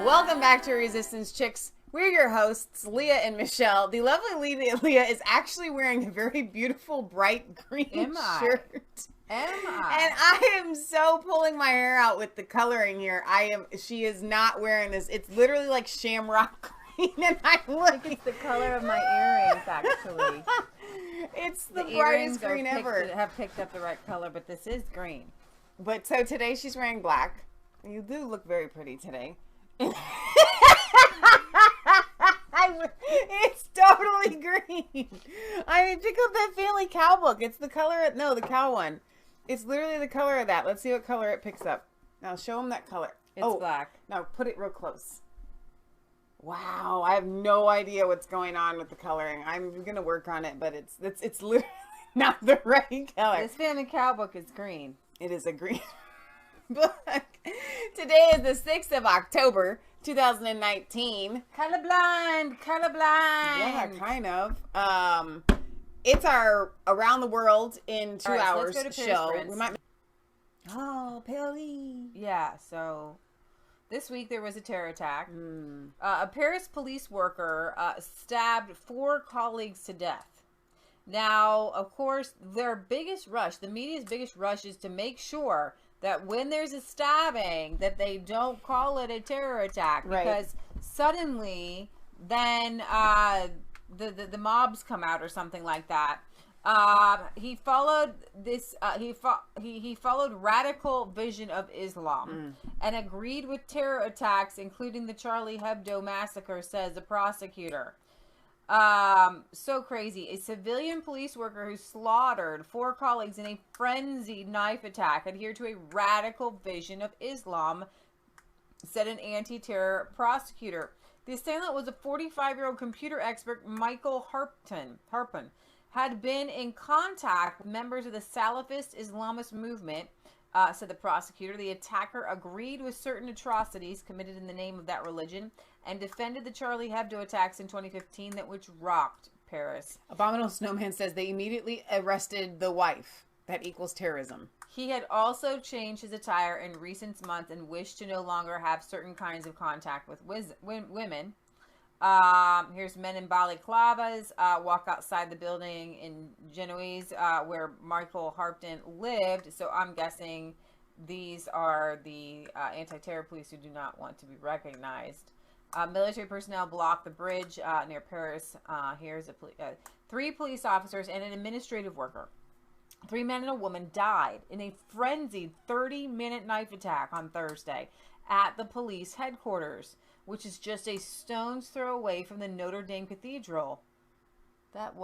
Welcome back to Resistance Chicks. We're your hosts, Leah and Michelle. The lovely Leah is actually wearing a very beautiful bright green shirt. Am I? And I am so pulling my hair out with the coloring here. She is not wearing this. It's literally like shamrock green, and I'm looking. It's the color of my earrings, actually. It's the brightest green ever. Have picked up the right color, but this is green. But so today she's wearing black. You do look very pretty today. It's totally green. I mean, pick up that family cow book. It's the color. No, the cow one. It's literally the color of that. Let's see what color it picks up. Now show them that color. It's black. Now put it real close. Wow, I have no idea what's going on with the coloring. I'm gonna work on it, but it's literally not the right color. This family cow book is green. It is a green book. Today is the 6th of October, 2019. Colorblind. Yeah, kind of. It's our Around the World in 2 hours show. Oh, Pelly. Yeah, so this week there was a terror attack. A Paris police worker stabbed 4 colleagues to death. Now, of course, their biggest rush, the media's biggest rush, is to make sure that when there's a stabbing, that they don't call it a terror attack. Right. Because suddenly, then the mobs come out or something like that. He followed this. He followed radical vision of Islam and agreed with terror attacks, including the Charlie Hebdo massacre, says the prosecutor. So crazy. A civilian police worker who slaughtered 4 colleagues in a frenzied knife attack adhered to a radical vision of Islam, said an anti-terror prosecutor. The assailant was a 45-year-old computer expert, Michael Harpin, had been in contact with members of the Salafist Islamist movement, said the prosecutor. The attacker agreed with certain atrocities committed in the name of that religion and defended the Charlie Hebdo attacks in 2015 which rocked Paris. Abominable Snowman says they immediately arrested the wife. That equals terrorism. He had also changed his attire in recent months and wished to no longer have certain kinds of contact with women. Here's men in balaclavas walk outside the building in Genoese where Michael Harpton lived. So I'm guessing these are the anti-terror police who do not want to be recognized. Military personnel blocked the bridge near Paris. Here's 3 police officers and an administrative worker. 3 men and a woman died in a frenzied 30-minute knife attack on Thursday at the police headquarters, which is just a stone's throw away from the Notre Dame Cathedral. That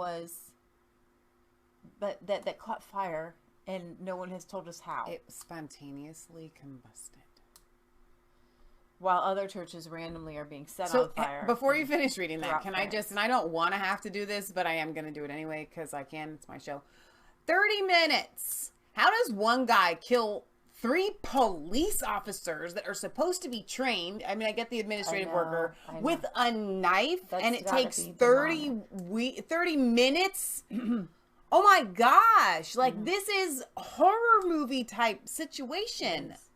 caught fire, and no one has told us how. It spontaneously combusted. While other churches randomly are being set on fire. Before you finish reading that, can I just, and I don't want to have to do this, but I am going to do it anyway because I can. It's my show. 30 minutes. How does one guy kill 3 police officers that are supposed to be trained? I mean, I get the administrative worker with a knife, and it takes 30 minutes. Oh my gosh. Like, this is horror movie type situation. Yes.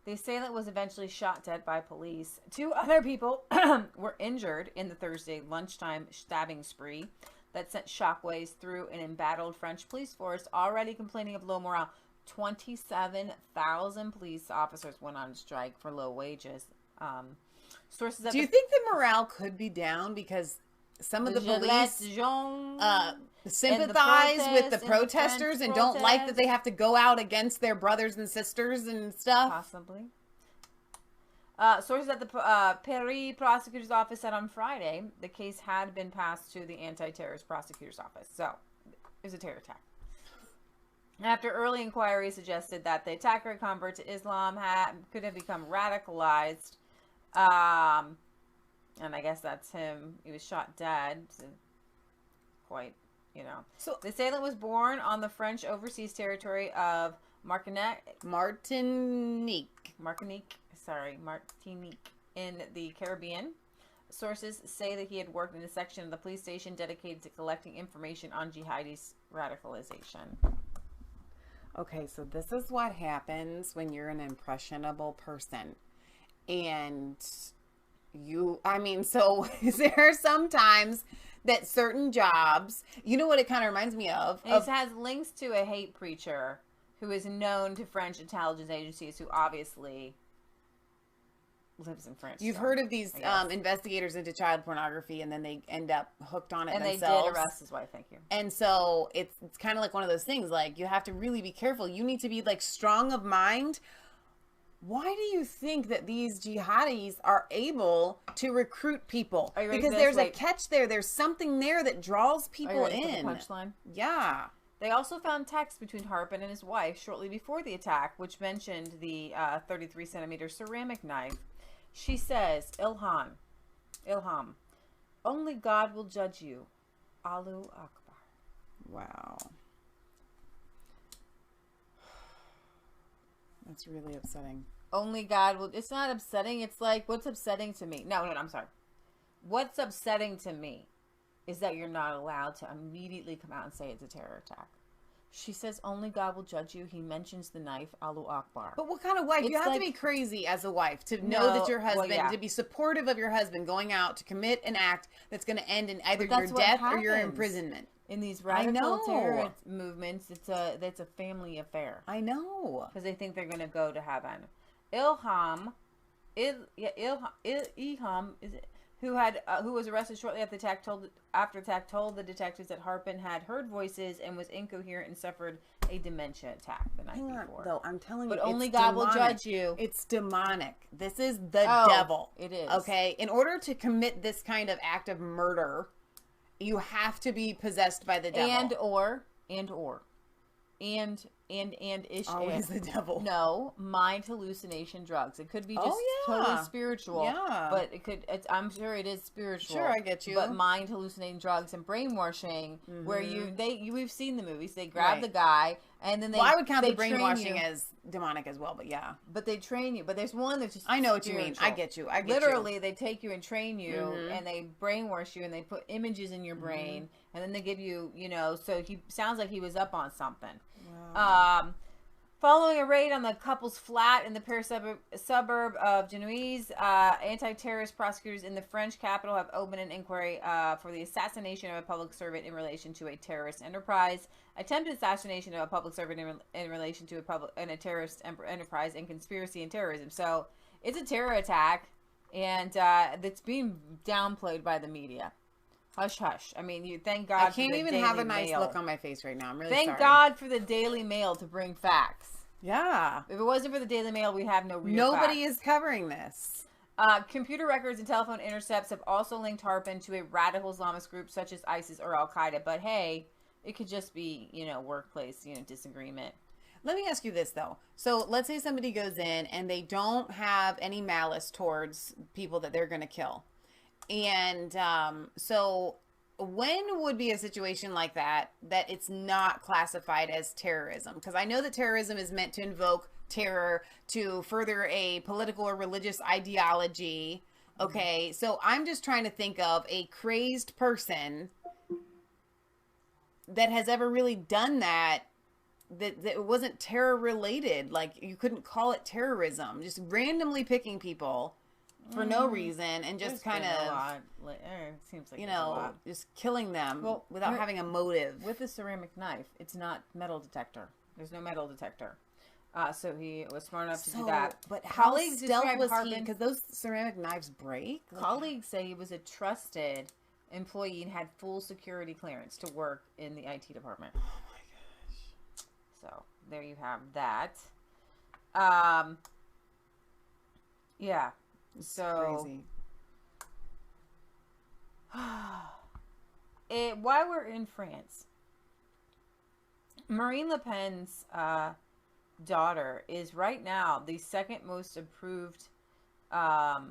The assailant was eventually shot dead by police. 2 other people were injured in the Thursday lunchtime stabbing spree that sent shockwaves through an embattled French police force already complaining of low morale. 27,000 police officers went on strike for low wages. Sources Do you think the morale could be down because some of the police sympathize with the protesters and don't like that they have to go out against their brothers and sisters and stuff? Possibly. Sources at the Paris prosecutor's office said on Friday the case had been passed to the anti-terrorist prosecutor's office. So, it was a terror attack. After early inquiry suggested that the attacker, a convert to Islam, could have become radicalized. And I guess that's him. He was shot dead. So quite, So the assailant was born on the French overseas territory of Martinique in the Caribbean. Sources say that he had worked in a section of the police station dedicated to collecting information on jihadist radicalization. Okay, so this is what happens when you're an impressionable person. And So there are sometimes that certain jobs, you know what it kind of reminds me of? It has links to a hate preacher who is known to French intelligence agencies who obviously lives in France. You've heard of these investigators into child pornography, and then they end up hooked on it and themselves. And they did arrest his wife, thank you. And so it's kind of like one of those things, like, you have to really be careful. You need to be, like, strong of mind. Why do you think that these jihadis are able to recruit people? Because there's a catch there. There's something there that draws people in. For the punchline? Yeah. They also found texts between Harpin and his wife shortly before the attack, which mentioned the 33-centimeter ceramic knife. She says, Ilham, only God will judge you. Allahu Akbar. Wow. That's really upsetting. Only God will... It's not upsetting. It's like, what's upsetting to me? No, I'm sorry. What's upsetting to me is that you're not allowed to immediately come out and say it's a terror attack. She says, only God will judge you. He mentions the knife, Allahu Akbar. But what kind of wife? You have to be crazy as a wife to know that your husband, to be supportive of your husband going out to commit an act that's going to end in either your death or your imprisonment. In these radical terror movements, it's a family affair. I know. Because they think they're going to go to heaven. Ilham, is it? Who was arrested shortly after attack told the detectives that Harpin had heard voices and was incoherent and suffered a dementia attack the night before. Though I'm telling you, but only God will judge you. It's demonic. This is the devil. It is. Okay, in order to commit this kind of act of murder, you have to be possessed by the devil. Always the devil. No, mind hallucination drugs. It could be just totally spiritual. Yeah. But I'm sure it is spiritual. Sure, I get you. But mind hallucinating drugs and brainwashing, where we've seen the movies. They grab the guy and then I would count the brainwashing as demonic as well, but yeah. But they train you. But there's one that's just I know what you mean. I get you. Literally, they take you and train you, and they brainwash you, and they put images in your brain, and then they give you, so he sounds like he was up on something. Wow. Following a raid on the couple's flat in the Paris suburb of Genoise, anti-terrorist prosecutors in the French capital have opened an inquiry for the assassination of a public servant in relation to a terrorist enterprise, attempted assassination of a public servant in relation to a terrorist enterprise, and conspiracy and terrorism. So it's a terror attack, and that's being downplayed by the media. Hush, hush. I mean, thank God. I can't even have a nice look on my face right now. I'm really sorry. Thank God for the Daily Mail to bring facts. Yeah. If it wasn't for the Daily Mail, we have no real Nobody facts. is covering this. Computer records and telephone intercepts have also linked Harpin to a radical Islamist group such as ISIS or Al-Qaeda. But hey, it could just be, workplace, disagreement. Let me ask you this, though. So let's say somebody goes in and they don't have any malice towards people that they're going to kill. And so when would be a situation like that it's not classified as terrorism? Because I know that terrorism is meant to invoke terror to further a political or religious ideology. Okay, so I'm just trying to think of a crazed person that has ever really done that it wasn't terror related. Like, you couldn't call it terrorism. Just randomly picking people for no reason and just kind of, seems like just killing them without having a motive. With a ceramic knife, it's not metal detector. There's no metal detector. So he was smart enough to do that. But how stealth was he? Because those ceramic knives break. Colleagues say he was a trusted employee and had full security clearance to work in the IT department. Oh my gosh. So there you have that. Yeah. So crazy. While we're in France, Marine Le Pen's daughter is right now the second most approved a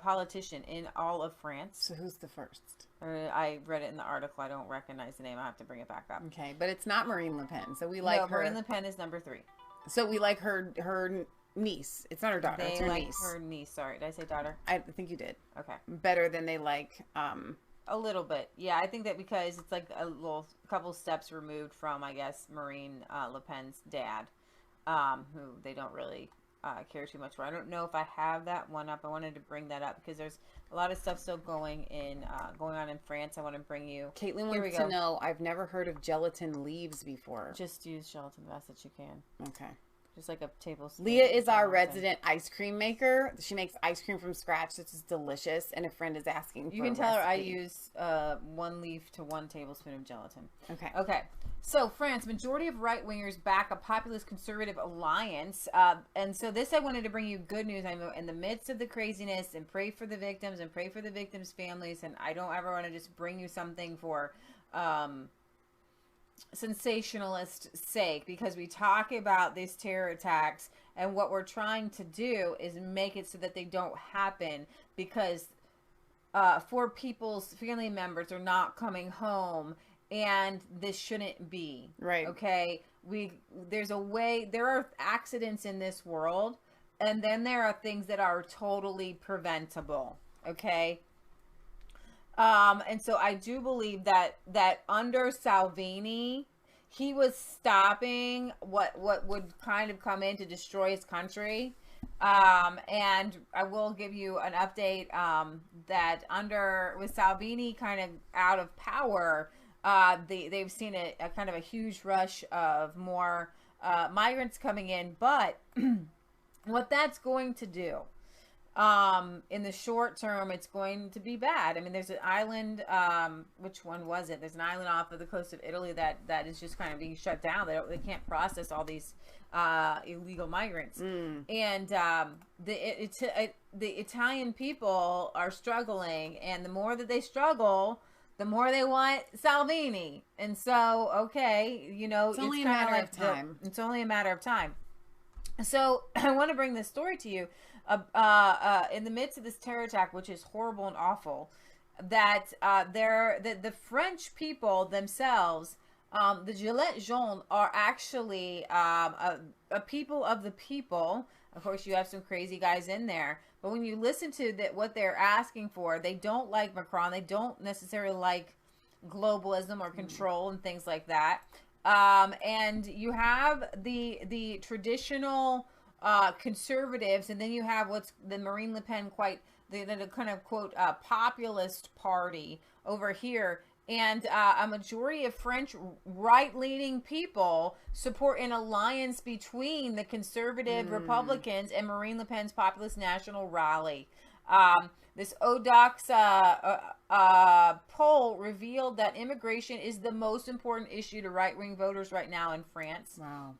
politician in all of France. So who's the first? I read it in the article. I don't recognize the name. I have to bring it back up. Okay, but it's not Marine Le Pen. So we like her. Marine Le Pen is number 3. So we like her niece. It's not her daughter. It's her niece. Her niece. Sorry, did I say daughter? I think you did. Okay. Better than they like. A little bit. Yeah, I think that because it's like a couple steps removed from, I guess, Marine Le Pen's dad, who they don't really care too much for. I don't know if I have that one up. I wanted to bring that up because there's a lot of stuff still going on in France. I want to bring you. Caitlin wants to know, I've never heard of gelatin leaves before. Just use gelatin the best that you can. Okay. Just like a tablespoon. Leah is our resident ice cream maker. She makes ice cream from scratch. This is delicious. And a friend is asking for You can tell her I use 1 leaf to 1 tablespoon of gelatin. Okay. Okay. So France, majority of right-wingers back a populist conservative alliance. And so this, I wanted to bring you good news. I'm in the midst of the craziness, and pray for the victims and pray for the victims' families. And I don't ever want to just bring you something for sensationalist sake, because we talk about these terror attacks, and what we're trying to do is make it so that they don't happen, because 4 people's family members are not coming home, and this shouldn't be right. Okay, there are accidents in this world, and then there are things that are totally preventable. Okay. And so I do believe that under Salvini, he was stopping what would kind of come in to destroy his country. And I will give you an update that with Salvini kind of out of power, they've seen a kind of a huge rush of more migrants coming in. But what that's going to do, in the short term, it's going to be bad. I mean, there's an island, which one was it? There's an island off of the coast of Italy that is just kind of being shut down. They can't process all these illegal migrants. And the Italian people are struggling, and the more that they struggle, the more they want Salvini. And so, okay, it's only a matter of time. It's only a matter of time. So I want to bring this story to you. In the midst of this terror attack, which is horrible and awful, that the French people themselves, the Gilets jaunes, are actually a people of the people. Of course, you have some crazy guys in there, but when you listen to what they're asking for, they don't like Macron. They don't necessarily like globalism or control and things like that. And you have the traditional conservatives, and then you have what's the Marine Le Pen, the kind of quote populist party over here, and a majority of French right-leaning people support an alliance between the conservative Republicans and Marine Le Pen's populist national rally. This Odox poll revealed that immigration is the most important issue to right-wing voters right now in France. Wow.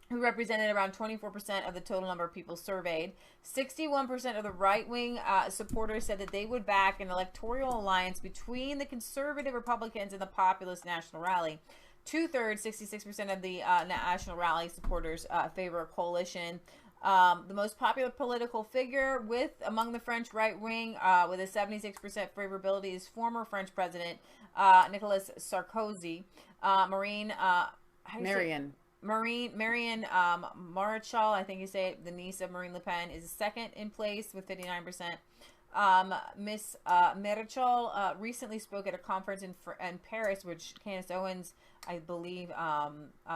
Who represented around 24% of the total number of people surveyed. 61% of the right-wing supporters said that they would back an electoral alliance between the conservative Republicans and the populist National Rally. 2/3, 66% of the National Rally supporters favor a coalition. The most popular political figure among the French right wing, with a 76% favorability, is former French President Nicolas Sarkozy. Marion Maréchal, I think you say it, the niece of Marine Le Pen, is second in place with 59%. Miss Maréchal recently spoke at a conference in Paris, which Candace Owens, I believe,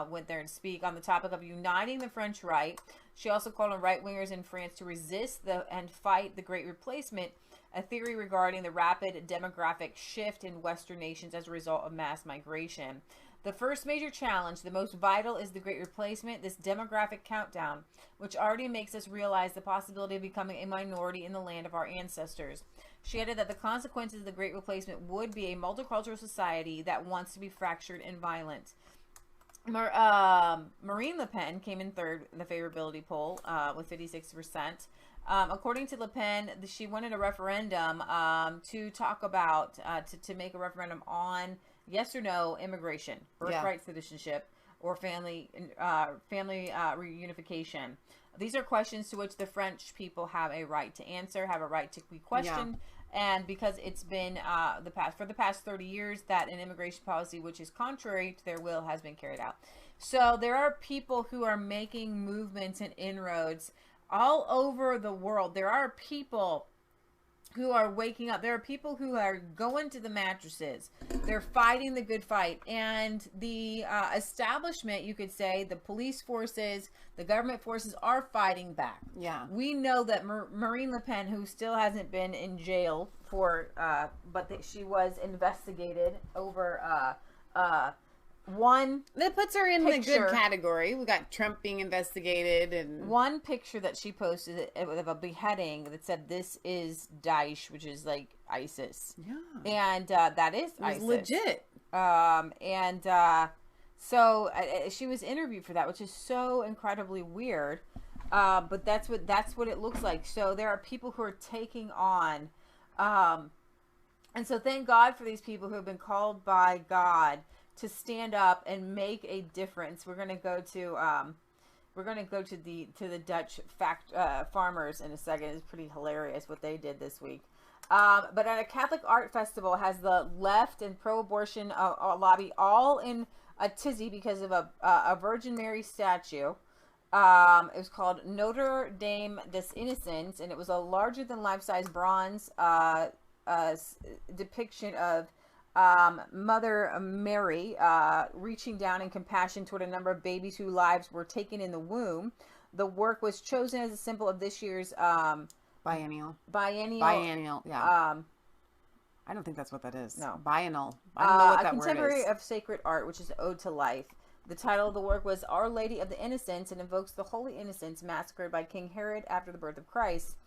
went there to speak on the topic of uniting the French right. She also called on right-wingers in France to resist and fight the Great Replacement, a theory regarding the rapid demographic shift in Western nations as a result of mass migration. The first major challenge, the most vital, is the Great Replacement, this demographic countdown, which already makes us realize the possibility of becoming a minority in the land of our ancestors. She added that the consequences of the Great Replacement would be a multicultural society that wants to be fractured and violent. Marine Le Pen came in third in the favorability poll with 56%. According to Le Pen, she wanted a referendum to talk about, to make a referendum on yes or no immigration, birthright citizenship, or family reunification. These are questions to which the French people have a right to answer, have a right to be questioned. And because it's been for the past 30 years that an immigration policy which is contrary to their will has been carried out. So there are people who are making movements and inroads all over the world. There are people who are waking up. There are people who are going to the mattresses. They're fighting the good fight. And the establishment, you could say, the police forces, the government forces are fighting back. Yeah. We know that Marine Le Pen, who still hasn't been in jail for, but she was investigated over one. That puts her in picture, the good category. We got Trump being investigated, and one picture that she posted of a beheading that said, "This is Daesh," which is like ISIS. Yeah, and that is ISIS. legit. So she was interviewed for that, which is so incredibly weird. But that's what it looks like. So there are people who are taking on, and so thank God for these people who have been called by God to stand up and make a difference. We're gonna go to the Dutch farmers in a second. It's pretty hilarious what they did this week. But at a Catholic art festival, has the left and pro-abortion lobby all in a tizzy because of a Virgin Mary statue. It was called Notre Dame des Innocents, and it was a larger than life-size bronze depiction of Mother Mary reaching down in compassion toward a number of babies whose lives were taken in the womb. The work was chosen as a symbol of this year's biennial. Yeah. I don't think that's what that is. No. Biennial. I don't know what that word is. A contemporary of sacred art, which is ode to life. The title of the work was Our Lady of the Innocents, and invokes the holy innocents massacred by King Herod after the birth of Christ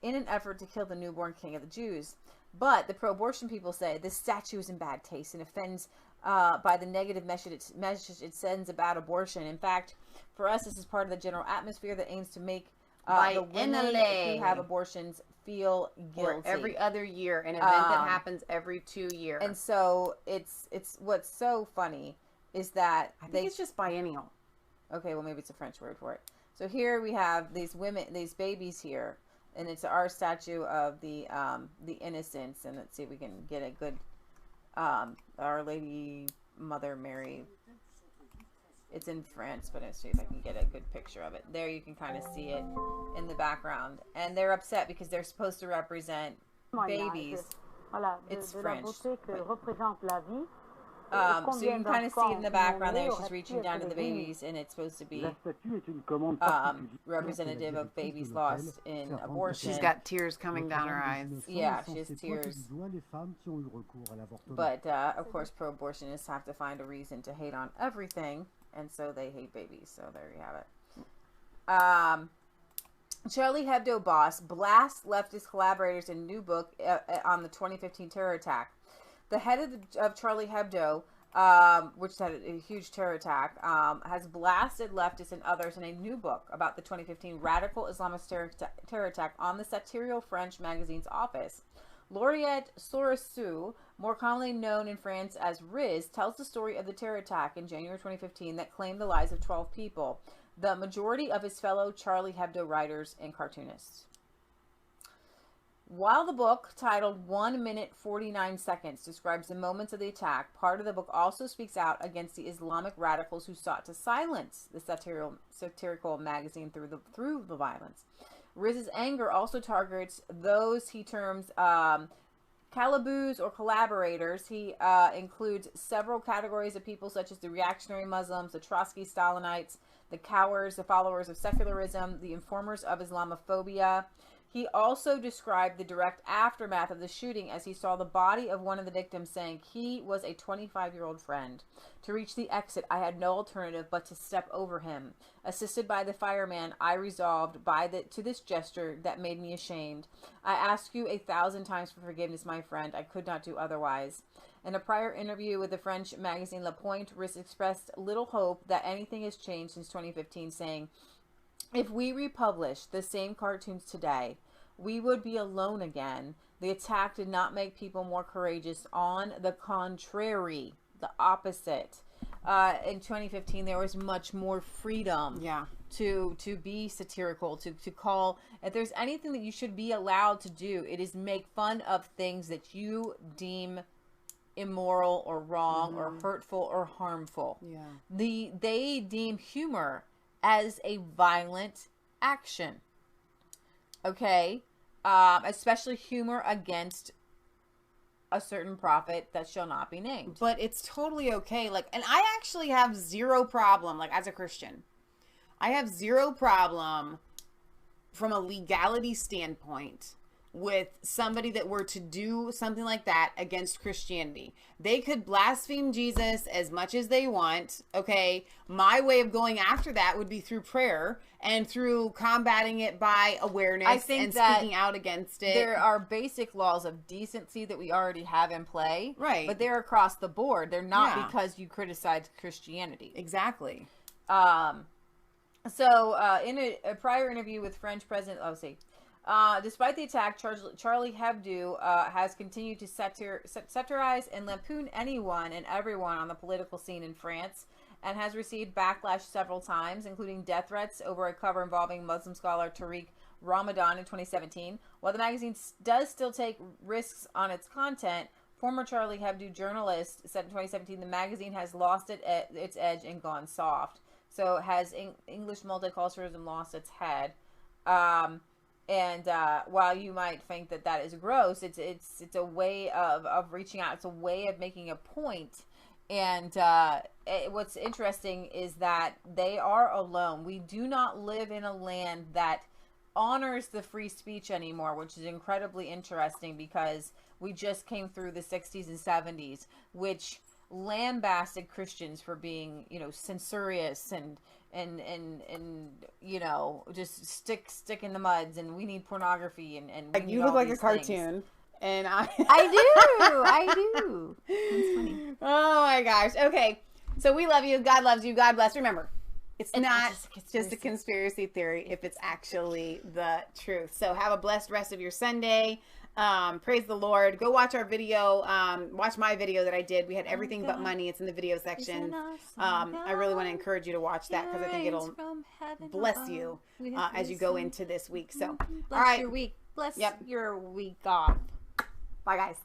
in an effort to kill the newborn king of the Jews. But the pro-abortion people say this statue is in bad taste and offends by the negative message it sends about abortion. In fact, for us, this is part of the general atmosphere that aims to make the women who have abortions feel guilty. Or every other year, an event that happens every 2 years. And so it's what's so funny is that I think it's just biennial. Okay, well maybe it's a French word for it. So here we have these women, these babies here. And it's our statue of the innocents, and let's see if we can get a good Our Lady Mother Mary. It's in France, but let's see if I can get a good picture of it. There you can kind of see it in the background, and they're upset because they're supposed to represent babies. It's French. So you can kind of see it in the background there. She's reaching down to the babies, and it's supposed to be representative of babies lost in abortion. She's got tears coming down her eyes. Yeah, she has tears. But, of course, pro-abortionists have to find a reason to hate on everything, and so they hate babies. So there you have it. Charlie Hebdo boss blasts leftist collaborators in new book on the 2015 terror attack. The head of Charlie Hebdo, which had a huge terror attack, has blasted leftists and others in a new book about the 2015 radical Islamist terror attack on the satirical French magazine's office. Lauriette Souressou, more commonly known in France as Riz, tells the story of the terror attack in January 2015 that claimed the lives of 12 people, the majority of his fellow Charlie Hebdo writers and cartoonists. While the book, titled 1 minute 49 seconds, describes the moments of the attack, part of the book also speaks out against the Islamic radicals who sought to silence the satirical magazine through the violence. Riz's anger also targets those he terms calaboos or collaborators. He includes several categories of people such as the reactionary Muslims, the Trotsky Stalinites, the cowards, the followers of secularism, the informers of Islamophobia. He also described the direct aftermath of the shooting as he saw the body of one of the victims, saying he was a 25-year-old friend. To reach the exit, I had no alternative but to step over him. Assisted by the fireman, I resolved to this gesture that made me ashamed. I ask you 1,000 times for forgiveness, my friend. I could not do otherwise. In a prior interview with the French magazine Le Point, Riz expressed little hope that anything has changed since 2015, saying, "If we republish the same cartoons today, we would be alone again. The attack did not make people more courageous. On the contrary, the opposite." In 2015, there was much more freedom to be satirical, to call. If there's anything that you should be allowed to do, it is make fun of things that you deem immoral or wrong or hurtful or harmful. They deem humor as a violent action. Okay? especially humor against a certain prophet that shall not be named. But it's totally okay. Like, and I actually have zero problem, like, as a Christian, I have zero problem from a legality standpoint with somebody that were to do something like that against Christianity. They could blaspheme Jesus as much as they want. Okay. My way of going after that would be through prayer and through combating it by awareness and speaking out against it. There are basic laws of decency that we already have in play. Right. But they're across the board. They're not because you criticize Christianity. Exactly. So in a prior interview with French President, despite the attack, Charlie Hebdo has continued to satirize and lampoon anyone and everyone on the political scene in France, and has received backlash several times, including death threats over a cover involving Muslim scholar Tariq Ramadan in 2017. While the magazine does still take risks on its content, former Charlie Hebdo journalist said in 2017 the magazine has lost its edge and gone soft. So has English multiculturalism lost its head? And while you might think that that is gross, it's a way of reaching out. It's a way of making a point. And what's interesting is that they are alone. We do not live in a land that honors the free speech anymore, which is incredibly interesting because we just came through the 60s and 70s, which lambasted Christians for being, censorious and just stick in the muds, and we need pornography and like you look like a cartoon. And I do. That's funny. Oh my gosh. Okay. So we love you. God loves you. God bless. Remember, it's not just a conspiracy theory if it's actually the truth. So have a blessed rest of your Sunday. Praise the Lord. Go watch our video. Watch my video that I did. We had everything but money. It's in the video section. I really want to encourage you to watch that because I think it'll bless you as you go into this week. So, bless all right. your week. Bless your week off. Bye, guys.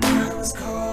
I was cold.